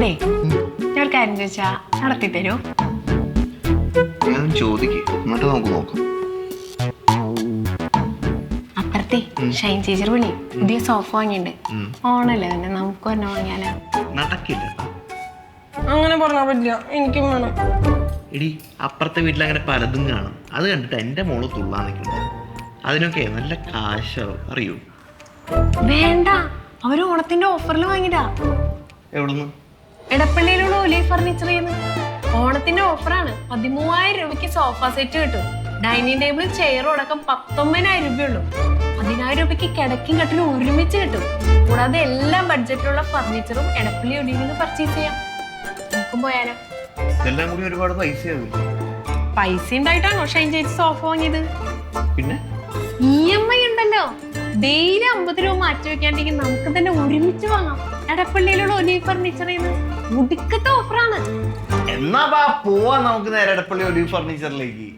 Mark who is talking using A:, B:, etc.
A: അല്ലേ ഞാൻ കാര്യം ചോദിച്ചാ നടത്തി തരൂ?
B: ഞാൻ ചോദിക്കും, എന്നിട്ട് നമുക്ക് നോക്കാം.
A: അപ്പുറത്തെ ഷൈൻ ടീച്ചർ വിളി, പുതിയ സോഫ വാങ്ങിണ്ട്. ഓണല്ലേ തന്നെ നമുക്ക് തന്നെ വാങ്ങിയാലോ?
B: നടക്കില്ല.
A: അങ്ങനെ പറഞ്ഞാൽ പറ്റില്ല, എനിക്കും വേണം.
B: എടി, അപ്പുറത്തെ വീട്ടിൽ അങ്ങനെ പലതും കാണും. അത് കണ്ടിട്ട് എൻ്റെ മോള് തുള്ളാൻ നിൽക്കുന്നു. അതിനൊക്കെ നല്ല കാശാവും, അറിയൂ?
A: വേണ്ട, അവര് ഓണത്തിന്റെ ഓഫറിൽ വാങ്ങിടാ.
B: എവിടുന്ന്?
A: എടപ്പള്ളിയിലുള്ള ഒലി ഫർണിച്ചർ ചെയ്യുന്നു. ഓണത്തിന്റെ ഓഫറാണ്. 13,000 രൂപയ്ക്ക് സോഫ സെറ്റ് കിട്ടും. ഡൈനിങ് ടേബിളും ചെയറും അടക്കം 19,000 രൂപയുള്ളൂ. 10,000 രൂപയ്ക്ക് കിടക്കും കട്ടിലും ഒരുമിച്ച് കിട്ടും. കൂടാതെ എല്ലാ ബഡ്ജറ്റിലുള്ള ഫർണിച്ചറും എടപ്പള്ളി ഒലിയിൽ നിന്ന് പർച്ചേസ് ചെയ്യാം. നമുക്കും പോയാലോ?
B: ഇതെല്ലാം കൂടി ഒരുപാട് പൈസയാവും.
A: പൈസ ഉണ്ടായിട്ടാണോ ഷൈൻ ചേച്ചി സോഫ വാങ്ങിയത്?
B: പിന്നെ
A: EMI ഉണ്ടല്ലോ. ഡെയിലി 50 രൂപ മാറ്റി വെക്കാണ്ടെങ്കിൽ നമുക്ക് തന്നെ ഒരുമിച്ച് വാങ്ങാം. എടപ്പള്ളിയിലുള്ള ഒലി ഫർണിച്ചർ ഒടുക്കത്തെ ഓഫറാണ്.
B: എന്നാ പോവാ നമുക്ക് നേരെ എടപ്പള്ളി ഒലിവ് ഫർണിച്ചറിലേക്ക്.